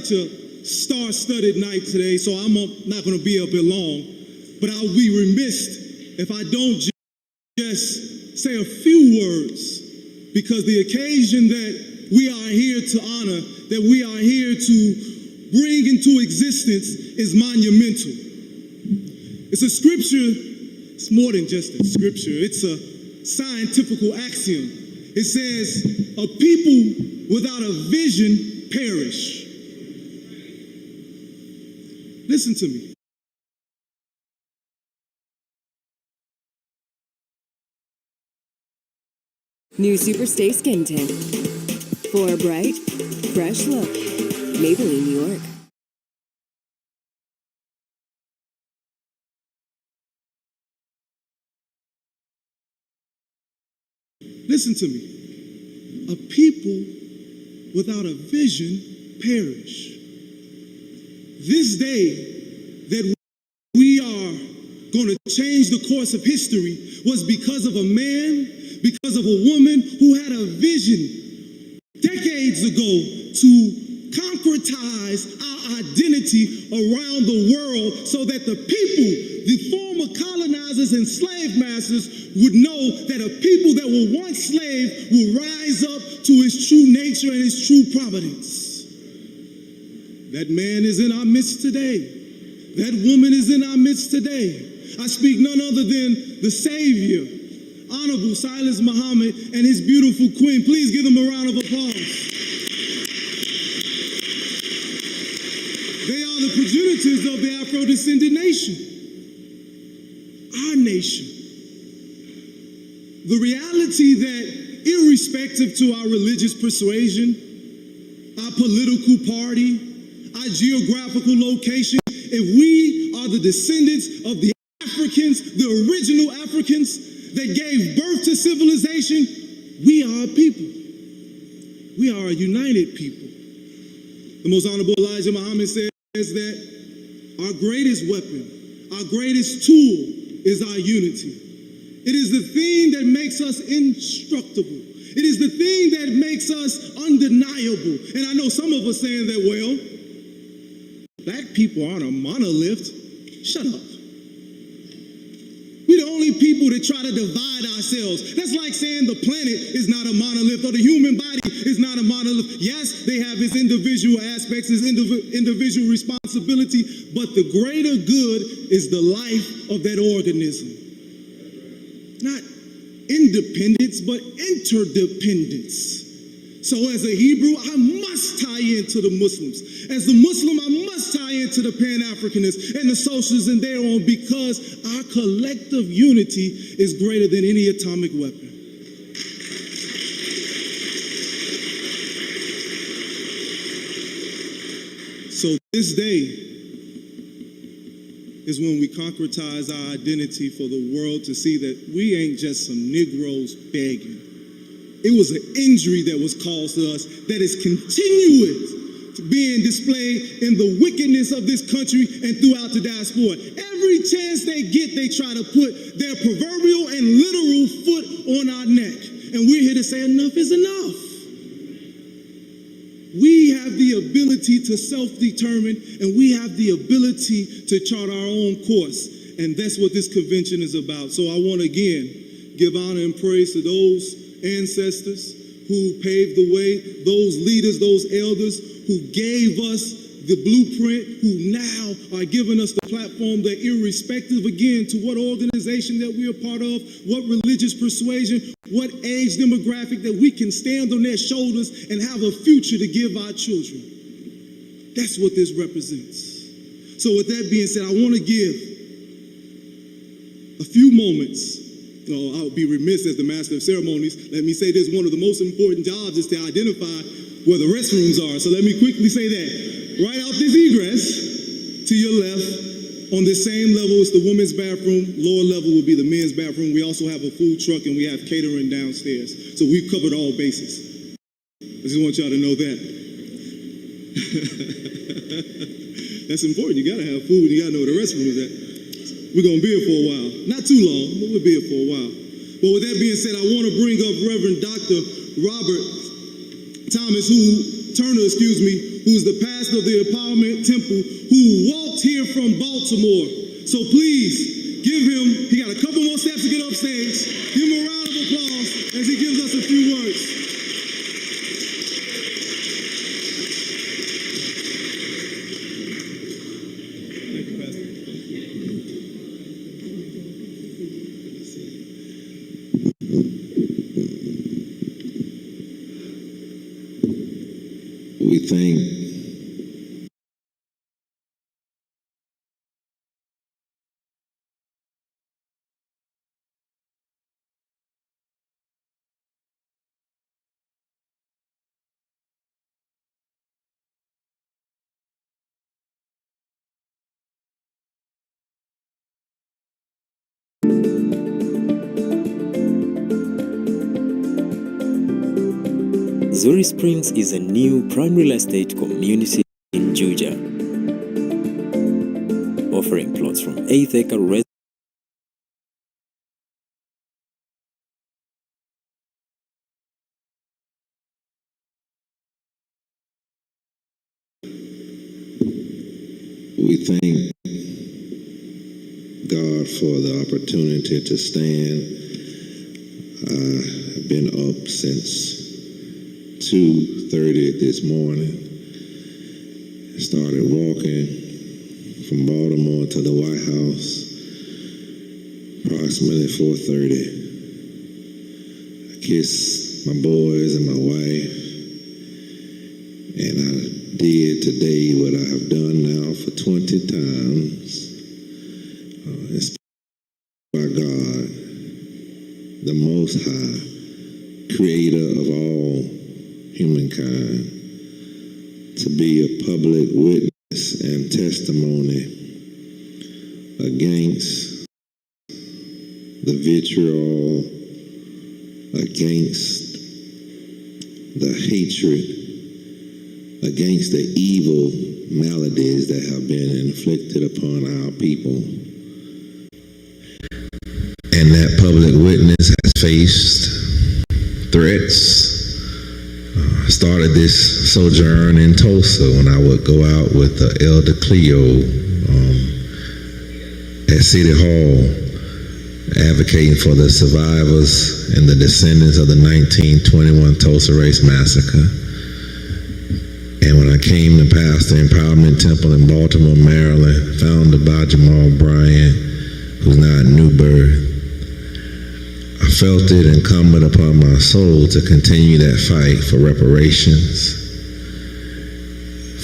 such a star-studded night today, so I'm not going to be up here long, but I'll be remiss if I don't just say a few words, because the occasion that we are here to honor, that we are here to bring into existence is monumental. It's a scripture, it's more than just a scripture, it's a scientific axiom. It says, a people without a vision perish. Listen to me. New Superstay Skin Tint. For a bright, fresh look. Maybelline, New York. Listen to me. A people without a vision perish. This day that we are going to change the course of history was because of a man, because of a woman who had a vision decades ago to concretize our identity around the world so that the people, the former colonizers and slave masters, would know that a people that were once slaves will rise up to its true nature and its true providence. That man is in our midst today. That woman is in our midst today. I speak none other than the Savior, Honorable Silas Muhammad, and his beautiful queen. Please give them a round of applause. They are the progenitors of the Afrodescendant Nation, our nation. The reality that irrespective to our religious persuasion, our political party, our geographical location, if we are the descendants of the Africans, the original Africans that gave birth to civilization, we are a people. We are a united people. The most honorable Elijah Muhammad says that our greatest weapon, our greatest tool is our unity. It is the thing that makes us indestructible. It is the thing that makes us undeniable. And I know some of us saying that, well, black people aren't a monolith. Shut up. We're the only people that try to divide ourselves. That's like saying the planet is not a monolith or the human body is not a monolith. Yes, they have its individual aspects, its individual responsibility, but the greater good is the life of that organism. Not independence, but interdependence. So as a Hebrew, I must tie into the Muslims. As the Muslim, I must tie into the Pan-Africanists and the socialists and their own, because our collective unity is greater than any atomic weapon. So this day is when we concretize our identity for the world to see that we ain't just some Negroes begging. It was an injury that was caused to us that is continuous to being displayed in the wickedness of this country and throughout the diaspora. Every chance they get, they try to put their proverbial and literal foot on our neck. And we're here to say enough is enough. We have the ability to self-determine, and we have the ability to chart our own course. And that's what this convention is about. So I want to again give honor and praise to those ancestors who paved the way, those leaders, those elders who gave us the blueprint, who now are giving us the platform that irrespective, again, to what organization that we're a part of, what religious persuasion, what age demographic, that we can stand on their shoulders and have a future to give our children. That's what this represents. So with that being said, I want to give a few moments. I would be remiss as the master of ceremonies. Let me say this, one of the most important jobs is to identify where the restrooms are. So let me quickly say that. Right out this egress, to your left, on the same level as the women's bathroom, lower level will be the men's bathroom. We also have a food truck and we have catering downstairs. So we've covered all bases. I just want y'all to know that. That's important. You gotta have food, you gotta know where the restroom is at. We're gonna be here for a while. Not too long, but we'll be here for a while. But with that being said, I wanna bring up Reverend Dr. Robert Thomas, Turner, who's the pastor of the Empowerment Temple, who walked here from Baltimore. So please, give him, he got a couple more steps to get upstage. Give him a round of applause as he gives us a few words. Thank you, Pastor. We thank Zuri Springs is a new prime real estate community in Georgia, offering plots from 8-acre residential We thank God for the opportunity to stand. I've been up since 2:30 this morning. I started walking from Baltimore to the White House approximately 4:30. I kissed my boys and my wife, and I did today what I have done now for 20 times. Inspired by God, the Most High, Creator of all humankind, to be a public witness and testimony against the vitriol, against the hatred, against the evil maladies that have been inflicted upon our people. And that public witness has faced threats. I started this sojourn in Tulsa when I would go out with Elder Cleo at City Hall, advocating for the survivors and the descendants of the 1921 Tulsa Race Massacre. And when I came to pastor Empowerment Temple in Baltimore, Maryland, founded by Jamal Bryant, who's now at New Birth, I felt it incumbent upon my soul to continue that fight for reparations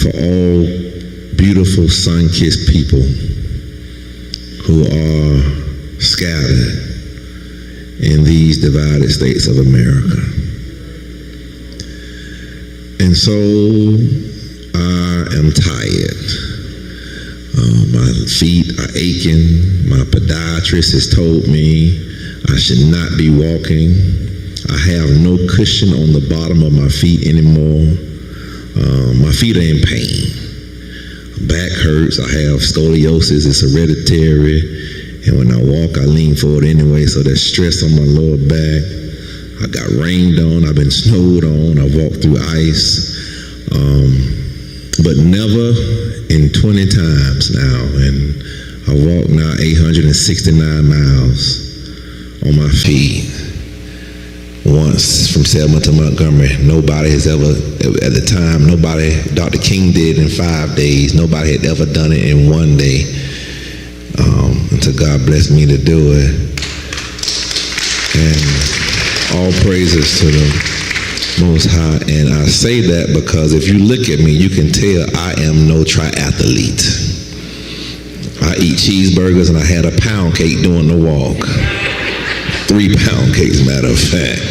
for all beautiful sun-kissed people who are scattered in these divided states of America. And so I am tired. My feet are aching. My podiatrist has told me I should not be walking. I have no cushion on the bottom of my feet anymore. My feet are in pain. Back hurts. I have scoliosis. It's hereditary. And when I walk, I lean forward anyway, so there's stress on my lower back. I got rained on. I've been snowed on. I've walked through ice. But never in 20 times now. And I walked now 869 miles on my feet. Once from Selma to Montgomery. Nobody has ever, at the time, Dr. King did in 5 days. Nobody had ever done it in 1 day. Until God blessed me to do it. And all praises to the Most High. And I say that because if you look at me, you can tell I am no triathlete. I eat cheeseburgers and I had a pound cake doing the walk. 3 pound cakes, matter of fact.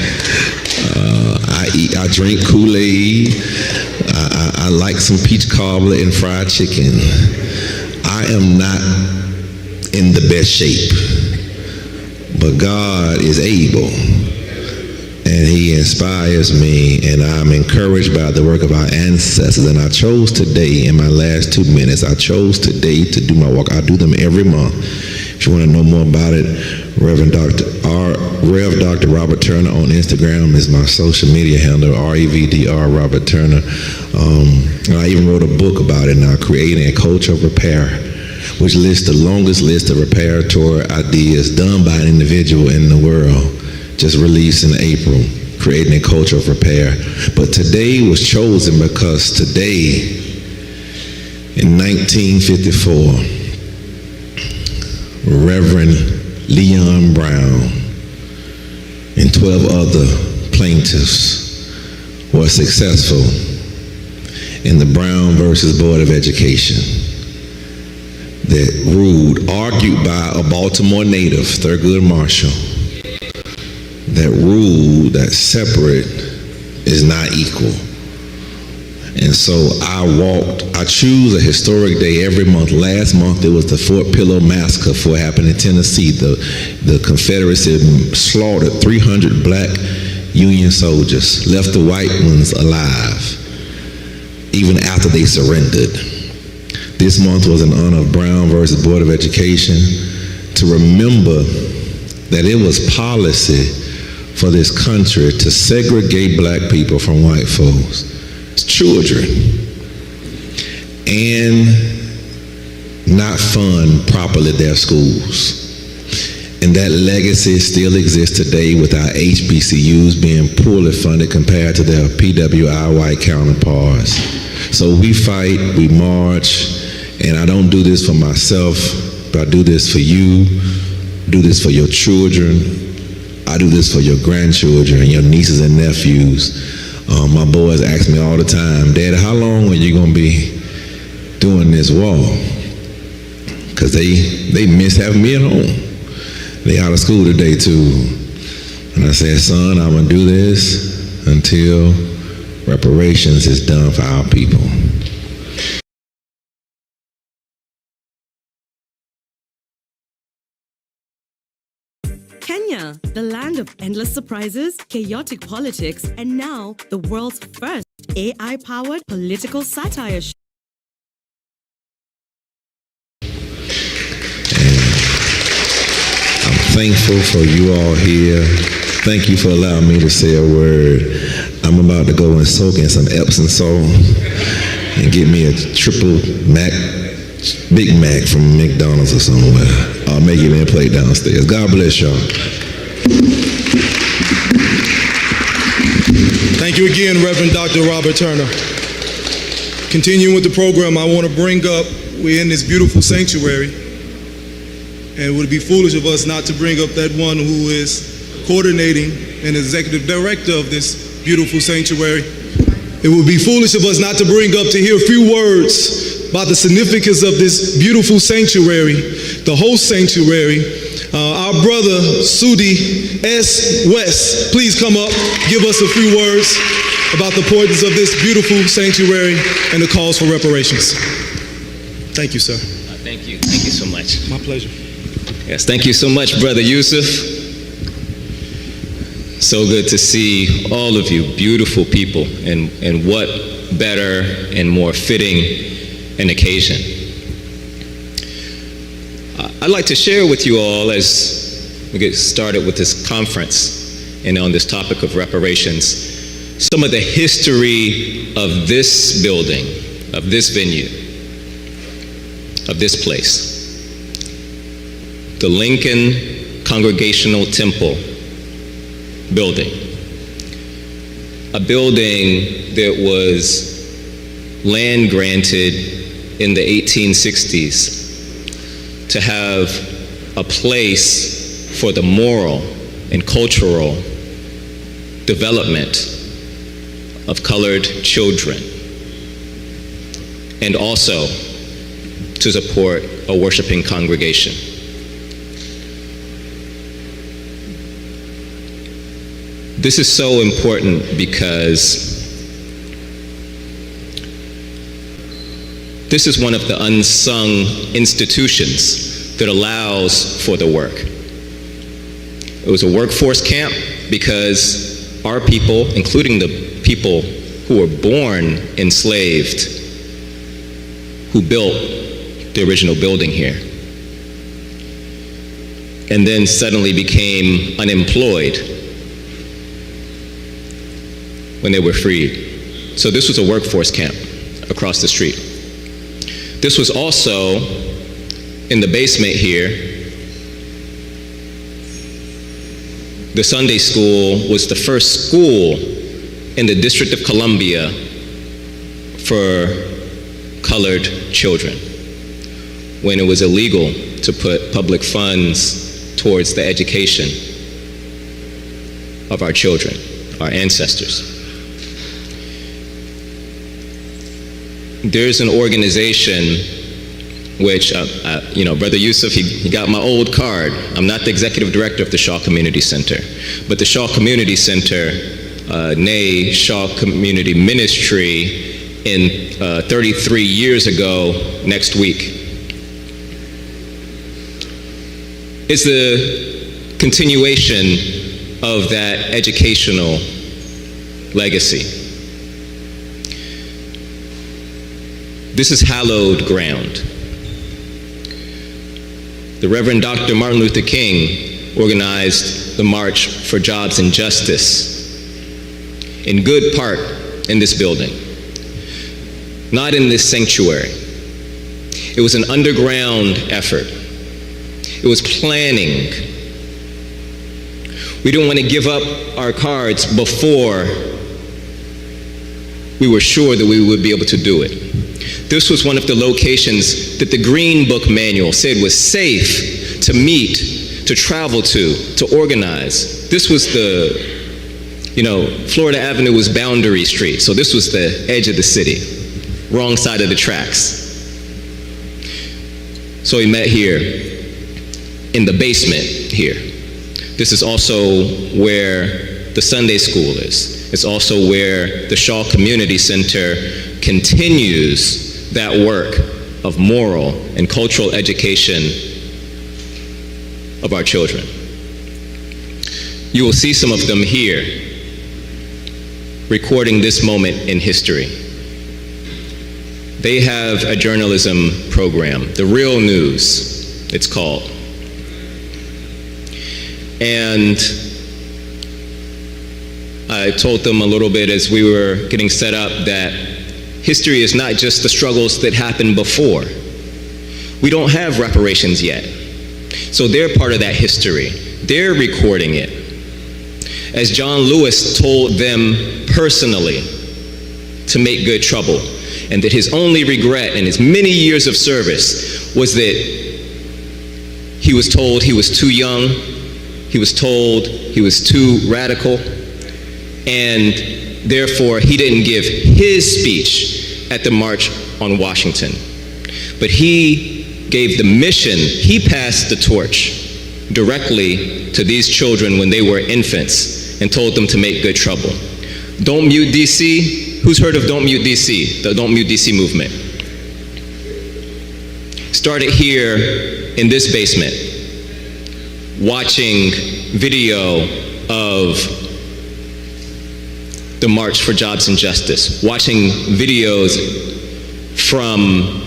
I drink Kool-Aid. I like some peach cobbler and fried chicken. I am not in the best shape, but God is able, and He inspires me, and I'm encouraged by the work of our ancestors. And I chose today, in my last 2 minutes, I chose today to do my walk. I do them every month. If you want to know more about it, Rev. Dr. Robert Turner on Instagram is my social media handle, REVDR Robert Turner. I even wrote a book about it now, Creating a Culture of Repair, which lists the longest list of reparatory ideas done by an individual in the world, just released in April, Creating a Culture of Repair. But today was chosen because today, in 1954, Reverend Leon Brown and 12 other plaintiffs were successful in the Brown versus Board of Education that ruled, argued by a Baltimore native, Thurgood Marshall, that ruled that separate is not equal. And so I choose a historic day every month. Last month it was the Fort Pillow Massacre for what happened in Tennessee. The Confederacy slaughtered 300 black Union soldiers, left the white ones alive, even after they surrendered. This month was in honor of Brown versus Board of Education, to remember that it was policy for this country to segregate black people from white folks, children, and not fund properly their schools. And that legacy still exists today with our HBCUs being poorly funded compared to their PWI white counterparts. So we fight, we march, and I don't do this for myself, but I do this for you, do this for your children, I do this for your grandchildren and your nieces and nephews. My boys ask me all the time, Dad, how long are you gonna be doing this wall? Because they miss having me at home. They out of school today too. And I said, son, I'm gonna do this until reparations is done for our people. Kenya, the land of endless surprises, chaotic politics, and now the world's first AI-powered political satire show. I'm thankful for you all here. Thank you for allowing me to say a word. I'm about to go and soak in some Epsom salt and get me a triple Mac, Big Mac from McDonald's or somewhere. I'll make it in a plate downstairs. God bless y'all. Thank you again, Reverend Dr. Robert Turner. Continuing with the program, I want to bring up, we're in this beautiful sanctuary, and it would be foolish of us not to bring up that one who is coordinating and executive director of this beautiful sanctuary. It would be foolish of us not to bring up, to hear a few words about the significance of this beautiful sanctuary, the host sanctuary. Our brother, Sudi S. West, please come up, give us a few words about the importance of this beautiful sanctuary and the calls for reparations. Thank you, sir. Thank you. Thank you so much. My pleasure. Yes, thank you so much, Brother Yusuf. So good to see all of you beautiful people, and what better and more fitting an occasion. I'd like to share with you all, as we get started with this conference and on this topic of reparations, some of the history of this building, of this venue, of this place. The Lincoln Congregational Temple building. A building that was land granted in the 1860s to have a place for the moral and cultural development of colored children, and also to support a worshiping congregation. This is so important because this is one of the unsung institutions that allows for the work. It was a workforce camp because our people, including the people who were born enslaved, who built the original building here. and then suddenly became unemployed when they were freed. So this was a workforce camp across the street. This was also in the basement here. The Sunday school was the first school in the District of Columbia for colored children, when it was illegal to put public funds towards the education of our children, our ancestors. There's an organization which, Brother Yusuf, he got my old card. I'm not the executive director of the Shaw Community Center, but the Shaw Community Center, nay Shaw Community Ministry, in 33 years ago next week, is the continuation of that educational legacy. This is hallowed ground. The Reverend Dr. Martin Luther King organized the March for Jobs and Justice, in good part in this building, not in this sanctuary. It was an underground effort. It was planning. We didn't want to give up our cards before we were sure that we would be able to do it. This was one of the locations that the Green Book Manual said was safe to meet, to travel to organize. This was Florida Avenue was Boundary Street, so this was the edge of the city, wrong side of the tracks. So we met here in the basement here. This is also where the Sunday school is. It's also where the Shaw Community Center continues that work of moral and cultural education of our children. You will see some of them here, recording this moment in history. They have a journalism program, The Real News, it's called. And I told them a little bit as we were getting set up that history is not just the struggles that happened before. We don't have reparations yet. So they're part of that history. They're recording it. As John Lewis told them personally to make good trouble, and that his only regret in his many years of service was that he was told he was too young, he was told he was too radical, and therefore he didn't give his speech at the March on Washington. But he gave the mission, he passed the torch directly to these children when they were infants and told them to make good trouble. Don't Mute DC, who's heard of Don't Mute DC, the Don't Mute DC movement? Started here in this basement, watching video of the March for Jobs and Justice, watching videos from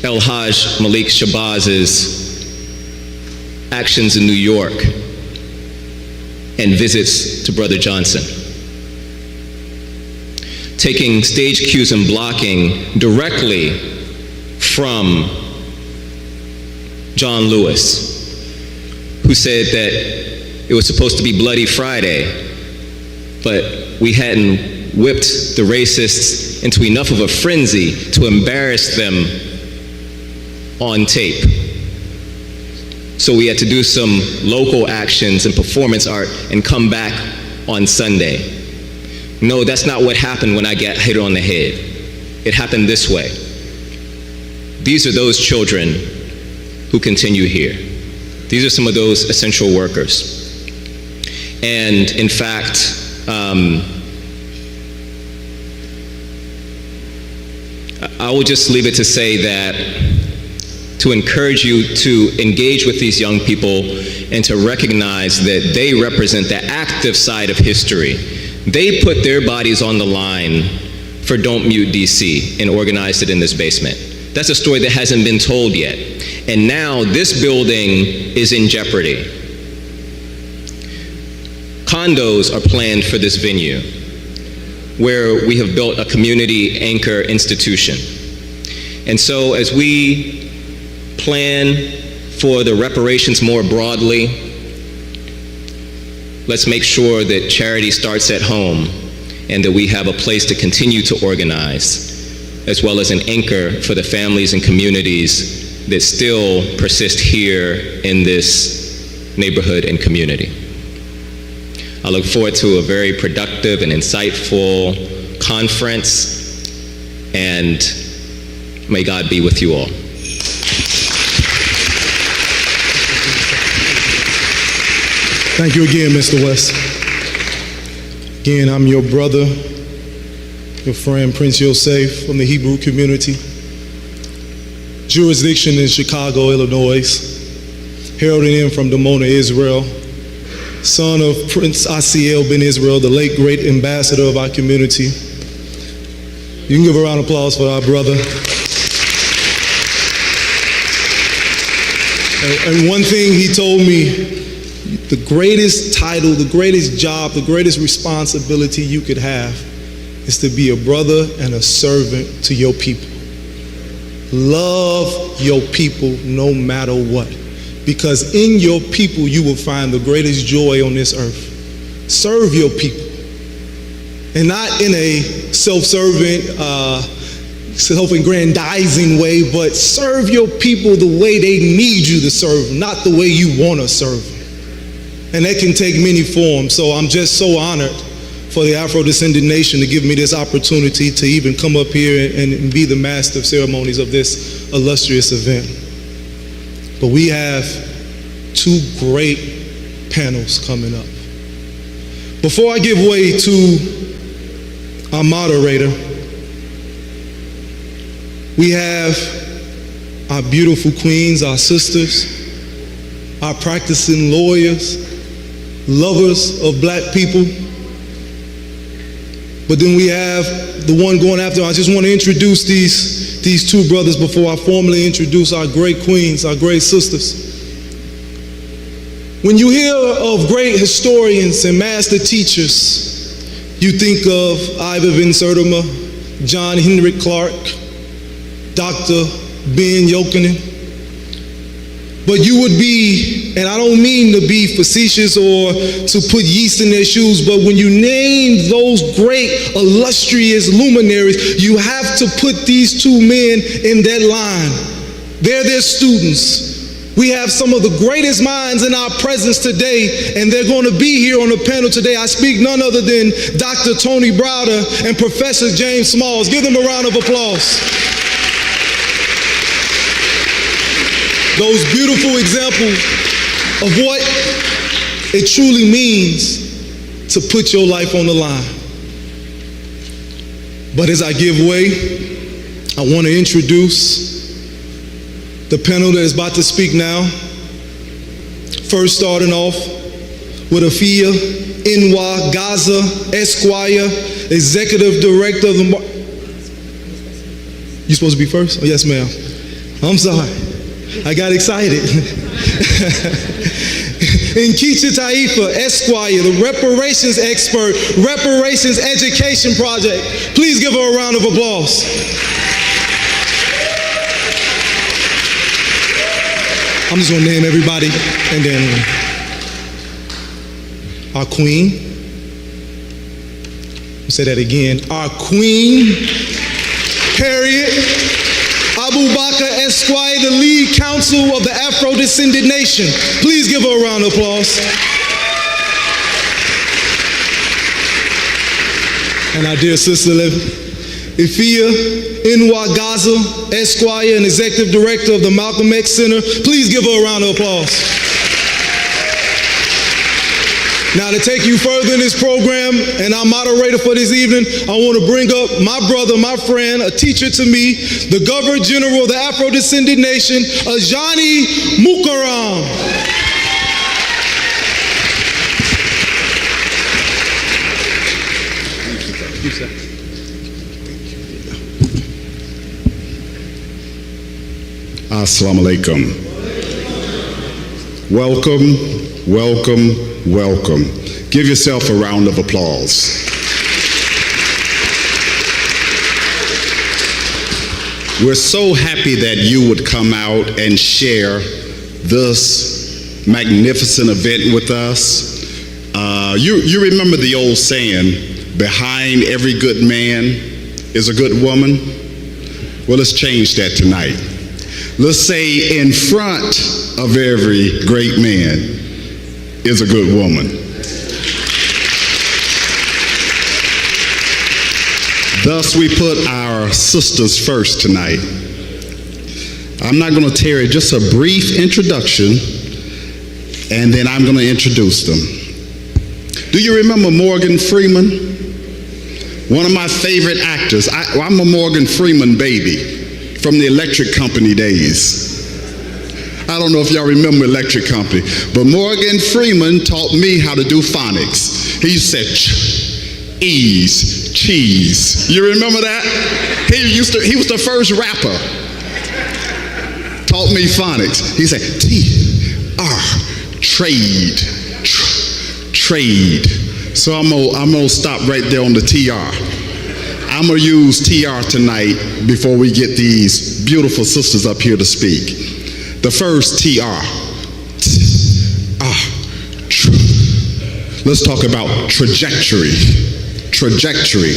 El Hajj Malik Shabazz's actions in New York and visits to Brother Johnson. Taking stage cues and blocking directly from John Lewis, who said that it was supposed to be Bloody Friday, but we hadn't whipped the racists into enough of a frenzy to embarrass them on tape. So we had to do some local actions and performance art and come back on Sunday. No, that's not what happened when I got hit on the head. It happened this way. These are those children who continue here. These are some of those essential workers. And in fact, I will just leave it to say that, to encourage you to engage with these young people and to recognize that they represent the active side of history. They put their bodies on the line for Don't Mute DC and organized it in this basement. That's a story that hasn't been told yet. And now this building is in jeopardy. Condos are planned for this venue, where we have built a community anchor institution. And so as we plan for the reparations more broadly, let's make sure that charity starts at home and that we have a place to continue to organize, as well as an anchor for the families and communities that still persist here in this neighborhood and community. I look forward to a very productive and insightful conference, and may God be with you all. Thank you again, Mr. West. Again, I'm your brother, your friend, Prince Yosef from the Hebrew community. Jurisdiction in Chicago, Illinois. Heralding in from Dimona, Israel. Son of Prince Asiel Ben Israel, the late great ambassador of our community. You can give a round of applause for our brother. And one thing he told me, the greatest title, the greatest job, the greatest responsibility you could have is to be a brother and a servant to your people. Love your people no matter what. Because in your people you will find the greatest joy on this earth. Serve your people. And not in a self-serving, self-aggrandizing way, but serve your people the way they need you to serve, not the way you want to serve them. And that can take many forms. So I'm just so honored for the Afrodescendant Nation to give me this opportunity to even come up here and be the master of ceremonies of this illustrious event. But we have two great panels coming up. Before I give way to our moderator, we have our beautiful queens, our sisters, our practicing lawyers, lovers of black people. But then we have the one going after. I just want to introduce these two brothers before I formally introduce our great queens, our great sisters. When you hear of great historians and master teachers, you think of Ivor Van Sertima, John Henrik Clark, Dr. Ben Jokinen. But you would be, and I don't mean to be facetious or to put yeast in their shoes, but when you name those great illustrious luminaries, you have to put these two men in that line. They're their students. We have some of the greatest minds in our presence today, and they're going to be here on the panel today. I speak none other than Dr. Tony Browder and Professor James Smalls. Give them a round of applause. Those beautiful examples of what it truly means to put your life on the line. But as I give way, I want to introduce the panel that is about to speak now. First, starting off with Afia Inwa Gaza Esquire, Executive Director of the You supposed to be first? Oh, yes, ma'am. I'm sorry. I got excited. Nkechi Taifa Esquire, the reparations expert, Reparations Education Project. Please give her a round of applause. I'm just gonna name everybody and then our queen. I'll say that again. Our queen, Harriet Abubakar Esquire, the lead counsel of the Afrodescendant Nation. Please give her a round of applause. And our dear sister, Afia Inwa Gaza Esquire, and Executive Director of the Malcolm X Center. Please give her a round of applause. Now, to take you further in this program, and our moderator for this evening, I want to bring up my brother, my friend, a teacher to me, the Governor General of the Afro-Descendant Nation, Ajani Mukaram. Assalamu alaikum. Welcome, welcome, welcome. Give yourself a round of applause. We're so happy that you would come out and share this magnificent event with us. You remember the old saying, behind every good man is a good woman? Well, let's change that tonight. Let's say in front of every great man is a good woman. Thus, we put our sisters first tonight. I'm not going to tarry, just a brief introduction, and then I'm going to introduce them. Do you remember Morgan Freeman? One of my favorite actors. I'm a Morgan Freeman baby from the Electric Company days. I don't know if y'all remember Electric Company, but Morgan Freeman taught me how to do phonics. He said, ease, cheese. You remember that? He was the first rapper. Taught me phonics. He said, T-R, trade, trade. So I'm gonna stop right there on the TR. I'm gonna use TR tonight before we get these beautiful sisters up here to speak. The first TR. Let's talk about trajectory. Trajectory.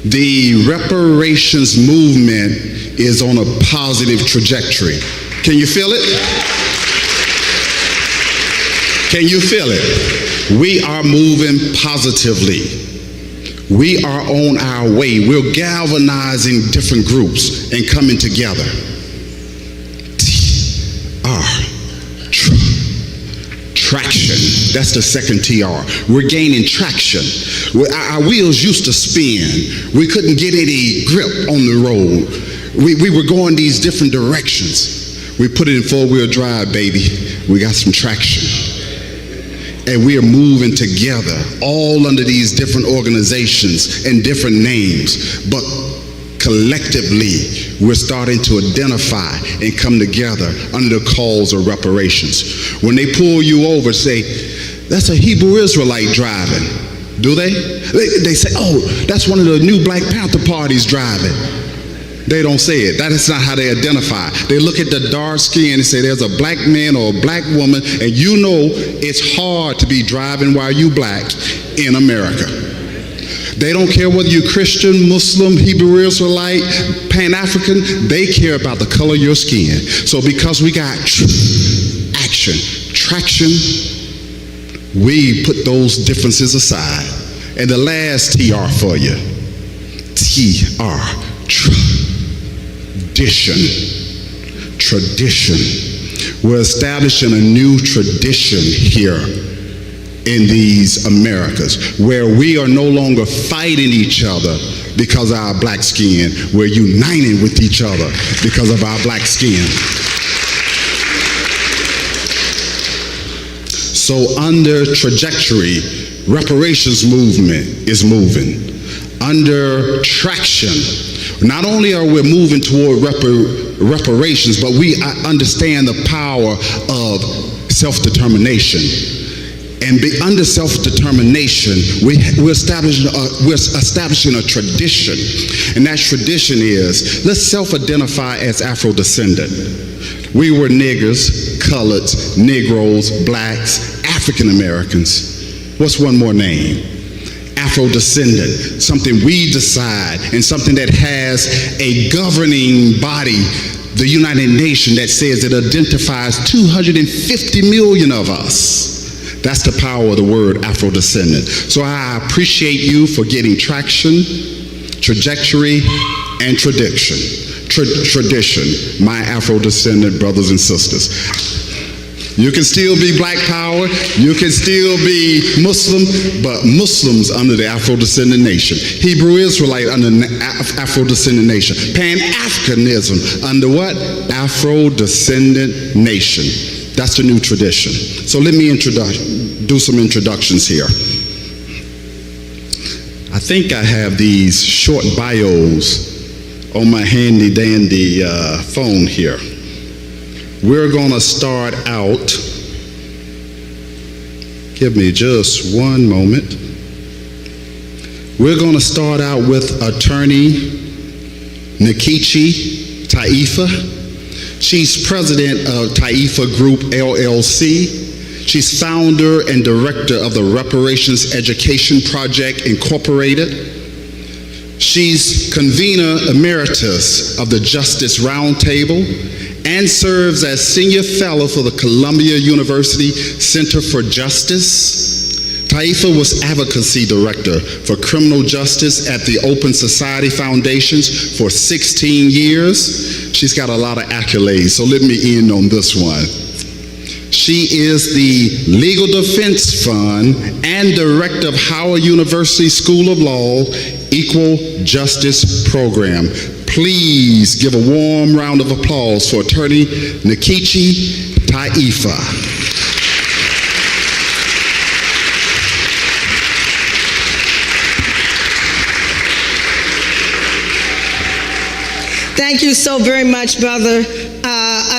The reparations movement is on a positive trajectory. Can you feel it? Can you feel it? We are moving positively. We are on our way. We're galvanizing different groups and coming together. Traction. That's the second TR. We're gaining traction. Our wheels used to spin. We couldn't get any grip on the road. We were going these different directions. We put it in four-wheel drive, baby. We got some traction. And we are moving together, all under these different organizations and different names. But collectively, we're starting to identify and come together under the cause of reparations. When they pull you over, say, that's a Hebrew Israelite driving. Do they? They say, oh, that's one of the new Black Panther parties driving. They don't say it. That is not how they identify. They look at the dark skin and say there's a black man or a black woman, and you know it's hard to be driving while you black in America. They don't care whether you're Christian, Muslim, Hebrew Israelite, Pan-African. They care about the color of your skin. So because we got action, traction, we put those differences aside. And the last TR for you, TR, tradition. Tradition. We're establishing a new tradition here in these Americas, where we are no longer fighting each other because of our black skin. We're uniting with each other because of our black skin. So under trajectory, reparations movement is moving. Under traction, not only are we moving toward reparations, but we understand the power of self-determination. And under self-determination, we're establishing a tradition. And that tradition is, let's self-identify as Afro-descendant. We were niggers, coloreds, Negroes, blacks, African Americans. What's one more name? Afro-descendant, something we decide, and something that has a governing body, the United Nations, that says it identifies 250 million of us. That's the power of the word Afro-descendant. So I appreciate you for getting traction, trajectory, and tradition. Tradition, my Afro-descendant brothers and sisters. You can still be black power, you can still be Muslim, but Muslims under the Afrodescendant Nation. Hebrew Israelite under the Afrodescendant Nation. Pan-Africanism under what? Afrodescendant Nation. That's the new tradition. So let me do some introductions here. I think I have these short bios on my handy dandy phone here. we're going to start out. Give me just one moment. We're going to start out with attorney Nikichi Taifa. She's president of Taifa Group LLC. She's founder and director of the Reparations Education Project Incorporated. She's convener emeritus of the Justice Roundtable and serves as senior fellow for the Columbia University Center for Justice. Taifa was advocacy director for criminal justice at the Open Society Foundations for 16 years. She's got a lot of accolades, so let me end on this one. She is the Legal Defense Fund and director of Howard University School of Law Equal Justice Program. Please give a warm round of applause for attorney Nikichi Taifa. Thank you so very much, Brother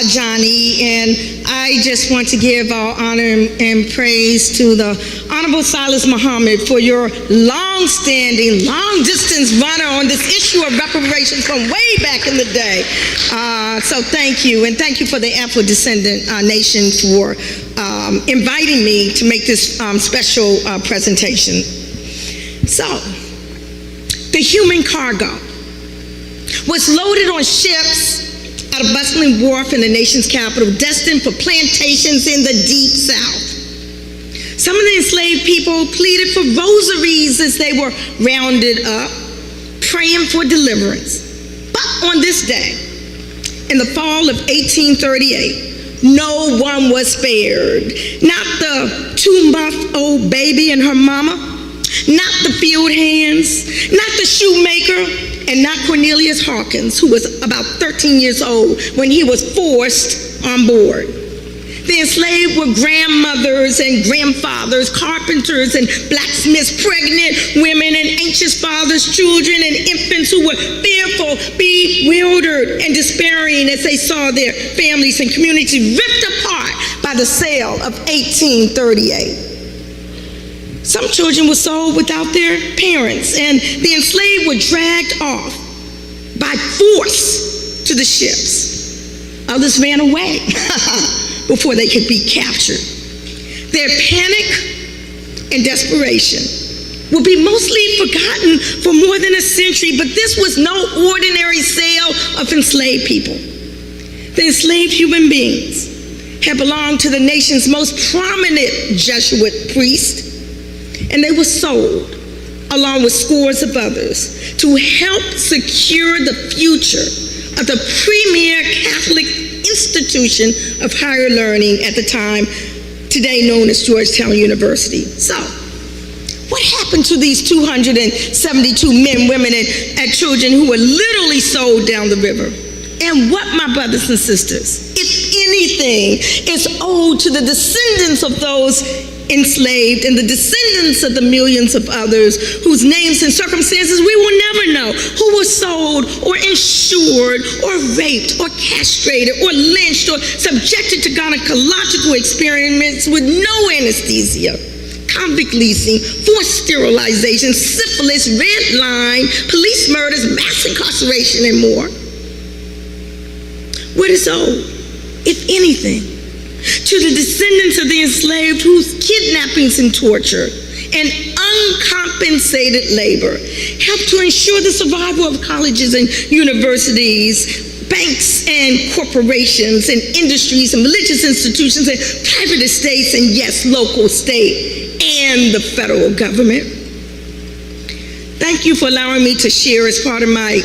Johnny, and I just want to give our honor and praise to the Honorable Silas Muhammad for your long-standing, long-distance runner on this issue of reparations from way back in the day. So thank you, and thank you for the Afrodescendant Nation for inviting me to make this special presentation. So, the human cargo was loaded on ships at a bustling wharf in the nation's capital, destined for plantations in the deep South. Some of the enslaved people pleaded for rosaries as they were rounded up, praying for deliverance. But on this day, in the fall of 1838, no one was spared. Not the 2-month-old baby and her mama, not the field hands, not the shoemaker, and not Cornelius Hawkins, who was about 13 years old when he was forced on board. The enslaved were grandmothers and grandfathers, carpenters and blacksmiths, pregnant women and anxious fathers, children and infants who were fearful, bewildered, and despairing as they saw their families and communities ripped apart by the sale of 1838. Some children were sold without their parents, and the enslaved were dragged off by force to the ships. Others ran away before they could be captured. Their panic and desperation will be mostly forgotten for more than a century, but this was no ordinary sale of enslaved people. The enslaved human beings had belonged to the nation's most prominent Jesuit priest, and they were sold, along with scores of others, to help secure the future of the premier Catholic institution of higher learning at the time, today known as Georgetown University. So, what happened to these 272 men, women, and children who were literally sold down the river? And what, my brothers and sisters, if anything, is owed to the descendants of those enslaved and the descendants of the millions of others whose names and circumstances we will never know, who were sold or insured or raped or castrated or lynched or subjected to gynecological experiments with no anesthesia, convict leasing, forced sterilization, syphilis, red line, police murders, mass incarceration, and more. What is owed, if anything, to the descendants of the enslaved whose kidnappings and torture and uncompensated labor helped to ensure the survival of colleges and universities, banks and corporations and industries and religious institutions and private estates and, yes, local, state, and the federal government. Thank you for allowing me to share as part of my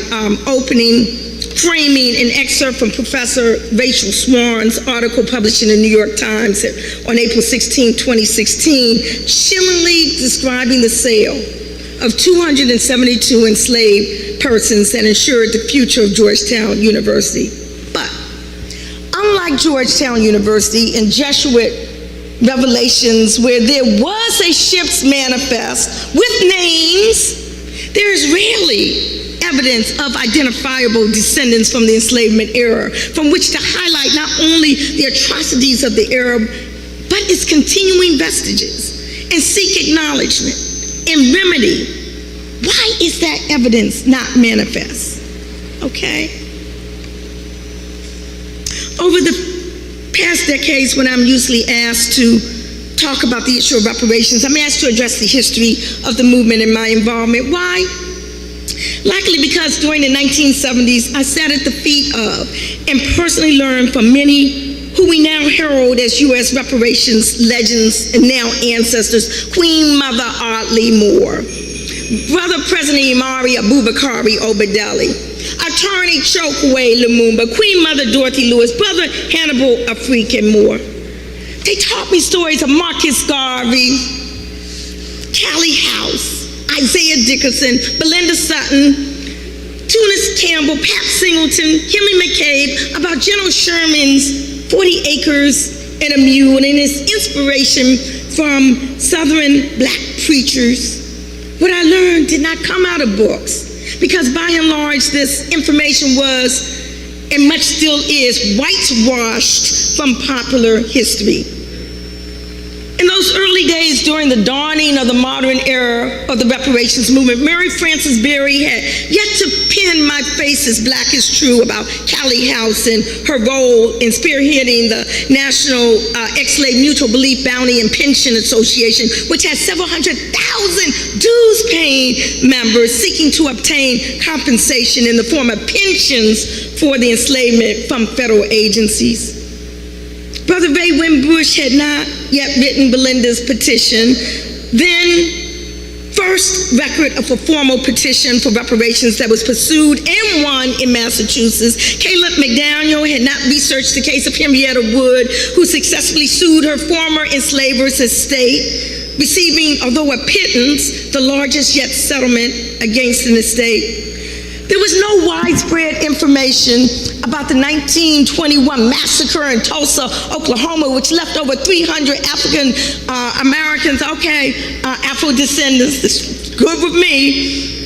opening framing an excerpt from Professor Rachel Swan's article published in the New York Times on April 16, 2016, chillingly describing the sale of 272 enslaved persons that ensured the future of Georgetown University. But unlike Georgetown University and Jesuit Revelations, where there was a ship's manifest with names, there is rarely evidence of identifiable descendants from the enslavement era, from which to highlight not only the atrocities of the era, but its continuing vestiges, and seek acknowledgement and remedy. Why is that evidence not manifest? Okay. Over the past decades, when I'm usually asked to talk about the issue of reparations, I'm asked to address the history of the movement and my involvement. Why? Likely because during the 1970s, I sat at the feet of and personally learned from many who we now herald as U.S. reparations legends and now ancestors: Queen Mother Audley Moore, Brother President Imari Abubakari Obadeli, Attorney Chokwe Lumumba, Queen Mother Dorothy Lewis, Brother Hannibal African Moore. They taught me stories of Marcus Garvey, Callie House, Isaiah Dickerson, Belinda Sutton, Tunis Campbell, Pat Singleton, Henry McCabe, about General Sherman's 40 acres and a mule, and his inspiration from Southern black preachers. What I learned did not come out of books, because by and large this information was, and much still is, whitewashed from popular history. In those early days during the dawning of the modern era of the reparations movement, Mary Frances Berry had yet to pen "My Face is Black is True" about Callie House and her role in spearheading the National Ex-Slave Mutual Belief Bounty and Pension Association, which has several 100,000 dues-paying members seeking to obtain compensation in the form of pensions for the enslavement from federal agencies. Brother Ray Wimbush had not yet written Belinda's petition, then first record of a formal petition for reparations that was pursued and won in Massachusetts. Caleb McDaniel had not researched the case of Henrietta Wood, who successfully sued her former enslaver's estate, receiving, although a pittance, the largest yet settlement against an estate. There was no widespread information about the 1921 massacre in Tulsa, Oklahoma, which left over 300 African Americans, Afrodescendants, it's good with me,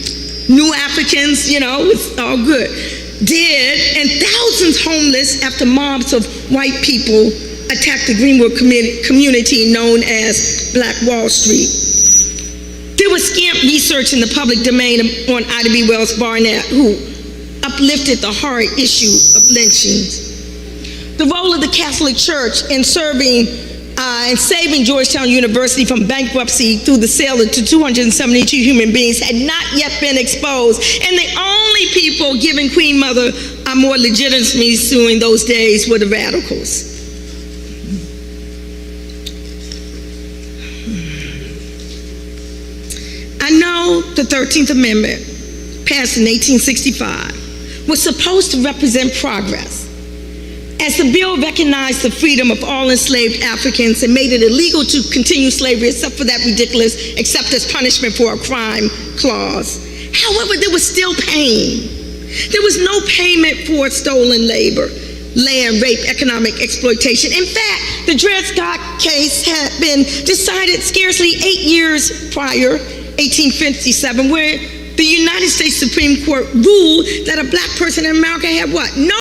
new Africans, it's all good, dead, and thousands homeless after mobs of white people attacked the Greenwood community known as Black Wall Street. There was scant research in the public domain on Ida B. Wells Barnett, who uplifted the hard issue of lynchings. The role of the Catholic Church in serving and saving Georgetown University from bankruptcy through the sale of 272 human beings had not yet been exposed, and the only people giving Queen Mother more legitimacy during those days were the radicals. I know the 13th Amendment, passed in 1865, was supposed to represent progress, as the bill recognized the freedom of all enslaved Africans and made it illegal to continue slavery except for that ridiculous "except as punishment for a crime" clause. However, there was still pain. There was no payment for stolen labor, land, rape, economic exploitation. In fact, the Dred Scott case had been decided scarcely 8 years prior, 1857, where the United States Supreme Court ruled that a black person in America had what? No